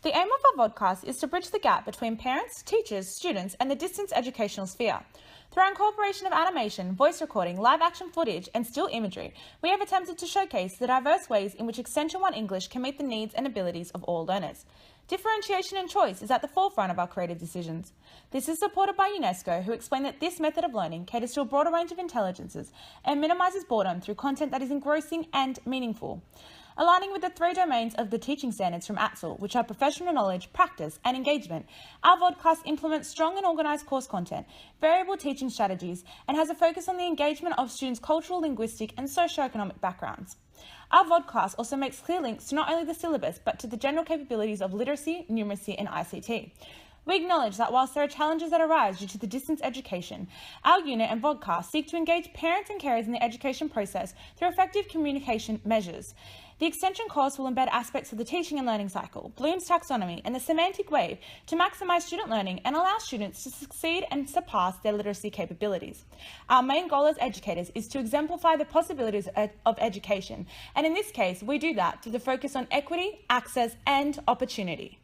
The aim of our vodcast is to bridge the gap between parents, teachers, students, and the distance educational sphere. Through our incorporation of animation, voice recording, live action footage, and still imagery, we have attempted to showcase the diverse ways in which Extension 1 English can meet the needs and abilities of all learners. Differentiation and choice is at the forefront of our creative decisions. This is supported by UNESCO, who explain that this method of learning caters to a broader range of intelligences and minimises boredom through content that is engrossing and meaningful. Aligning with the 3 domains of the teaching standards from ATSL, which are professional knowledge, practice, and engagement, our vodcast implements strong and organised course content, variable teaching strategies, and has a focus on the engagement of students' cultural, linguistic, and socio-economic backgrounds. Our vodcast also makes clear links to not only the syllabus, but to the general capabilities of literacy, numeracy, and ICT. We acknowledge that whilst there are challenges that arise due to the distance education, our unit and vodcast seek to engage parents and carers in the education process through effective communication measures. The extension course will embed aspects of the teaching and learning cycle, Bloom's taxonomy, and the semantic wave to maximise student learning and allow students to succeed and surpass their literacy capabilities. Our main goal as educators is to exemplify the possibilities of education, and in this case, we do that through the focus on equity, access, and opportunity.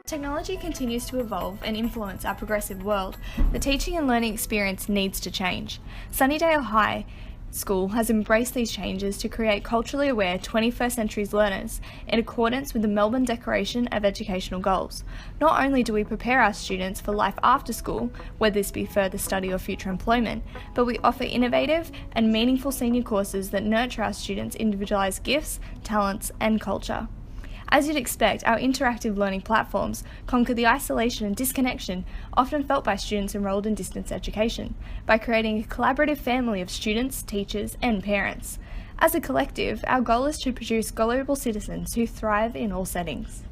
Technology continues to evolve and influence our progressive world. The teaching and learning experience needs to change. Sunnydale High School has embraced these changes to create culturally aware 21st century learners in accordance with the Melbourne Declaration of Educational Goals. Not only do we prepare our students for life after school, whether this be further study or future employment, but we offer innovative and meaningful senior courses that nurture our students' individualised gifts, talents, and culture. As you'd expect, our interactive learning platforms conquer the isolation and disconnection often felt by students enrolled in distance education by creating a collaborative family of students, teachers, and parents. As a collective, our goal is to produce global citizens who thrive in all settings.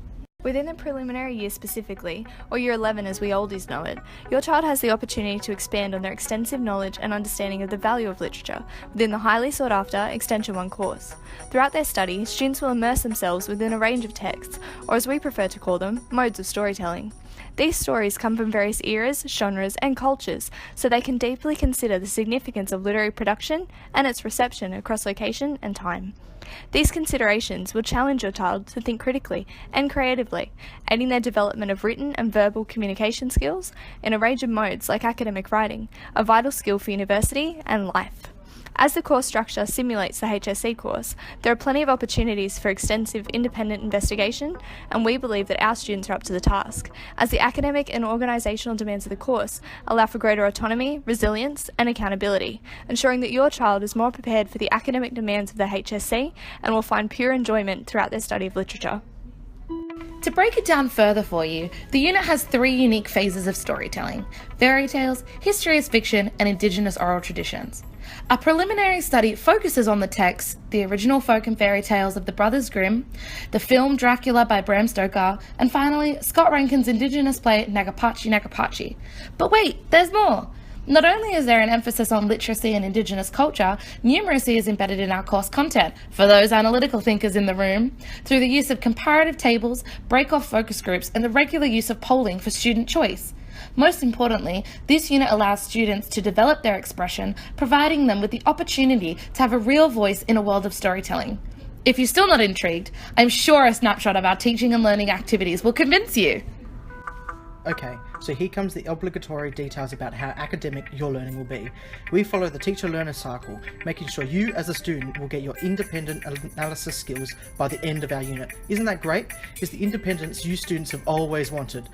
Within the preliminary year specifically, or Year 11 as we oldies know it, your child has the opportunity to expand on their extensive knowledge and understanding of the value of literature within the highly sought after Extension 1 course. Throughout their study, students will immerse themselves within a range of texts, or as we prefer to call them, modes of storytelling. These stories come from various eras, genres, and cultures, so they can deeply consider the significance of literary production and its reception across location and time. These considerations will challenge your child to think critically and creatively, aiding their development of written and verbal communication skills in a range of modes like academic writing, a vital skill for university and life. As the course structure simulates the HSC course, there are plenty of opportunities for extensive independent investigation, and we believe that our students are up to the task, as the academic and organisational demands of the course allow for greater autonomy, resilience, and accountability, ensuring that your child is more prepared for the academic demands of the HSC and will find pure enjoyment throughout their study of literature. To break it down further for you, the unit has 3 unique phases of storytelling: fairy tales, history as fiction, and Indigenous oral traditions. Our preliminary study focuses on the text, the original folk and fairy tales of the Brothers Grimm, the film Dracula by Bram Stoker, and finally, Scott Rankin's Indigenous play Nagapachi Nagapachi. But wait, there's more! Not only is there an emphasis on literacy and Indigenous culture, numeracy is embedded in our course content for those analytical thinkers in the room, through the use of comparative tables, break-off focus groups, and the regular use of polling for student choice. Most importantly, this unit allows students to develop their expression, providing them with the opportunity to have a real voice in a world of storytelling. If you're still not intrigued, I'm sure a snapshot of our teaching and learning activities will convince you. Okay, so here comes the obligatory details about how academic your learning will be. We follow the teacher-learner cycle, making sure you as a student will get your independent analysis skills by the end of our unit. Isn't that great? It's the independence you students have always wanted.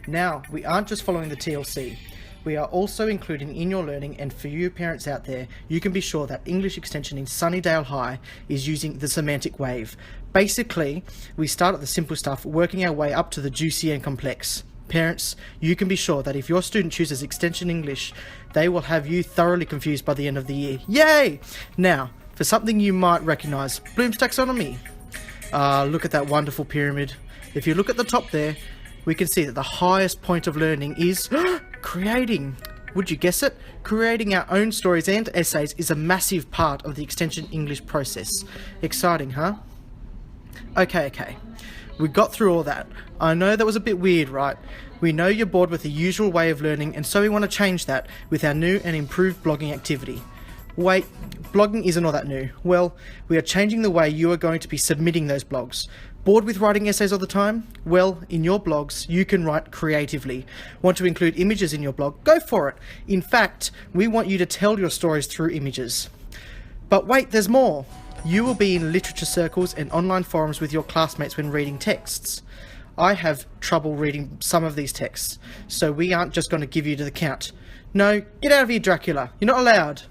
Now, we aren't just following the TLC. We are also including in your learning, and for you parents out there, you can be sure that English Extension in Sunnydale High is using the semantic wave. Basically, we start at the simple stuff, working our way up to the juicy and complex. Parents, you can be sure that if your student chooses Extension English, they will have you thoroughly confused by the end of the year. Yay! Now, for something you might recognise, Bloom's taxonomy. Look at that wonderful pyramid. If you look at the top there, we can see that the highest point of learning is creating. Would you guess it? Creating our own stories and essays is a massive part of the Extension English process. Exciting, huh? Okay. We got through all that. I know that was a bit weird, right? We know you're bored with the usual way of learning, and so we want to change that with our new and improved blogging activity. Wait, blogging isn't all that new. Well, we are changing the way you are going to be submitting those blogs. Bored with writing essays all the time? Well, in your blogs, you can write creatively. Want to include images in your blog? Go for it. In fact, we want you to tell your stories through images. But wait, there's more. You will be in literature circles and online forums with your classmates when reading texts. I have trouble reading some of these texts, so we aren't just going to give you to the count. No, get out of here, Dracula. You're not allowed.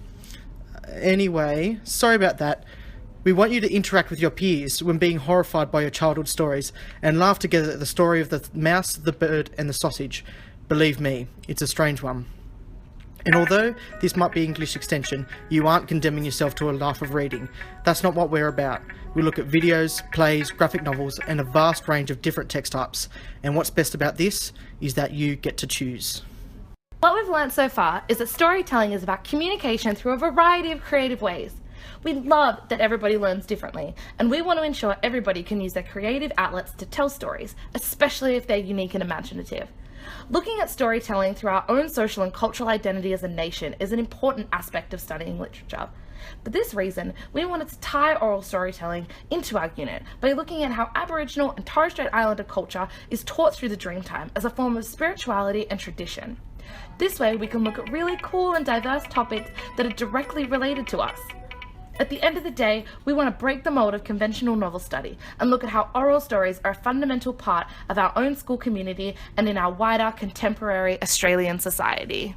Anyway, sorry about that. We want you to interact with your peers when being horrified by your childhood stories and laugh together at the story of the mouse, the bird and the sausage. Believe me, it's a strange one. And although this might be English extension, you aren't condemning yourself to a life of reading. That's not what we're about. We look at videos, plays, graphic novels and a vast range of different text types. And what's best about this is that you get to choose. What we've learned so far is that storytelling is about communication through a variety of creative ways. We love that everybody learns differently, and we want to ensure everybody can use their creative outlets to tell stories, especially if they're unique and imaginative. Looking at storytelling through our own social and cultural identity as a nation is an important aspect of studying literature. For this reason, we wanted to tie oral storytelling into our unit by looking at how Aboriginal and Torres Strait Islander culture is taught through the Dreamtime as a form of spirituality and tradition. This way we can look at really cool and diverse topics that are directly related to us. At the end of the day, we want to break the mold of conventional novel study and look at how oral stories are a fundamental part of our own school community and in our wider contemporary Australian society.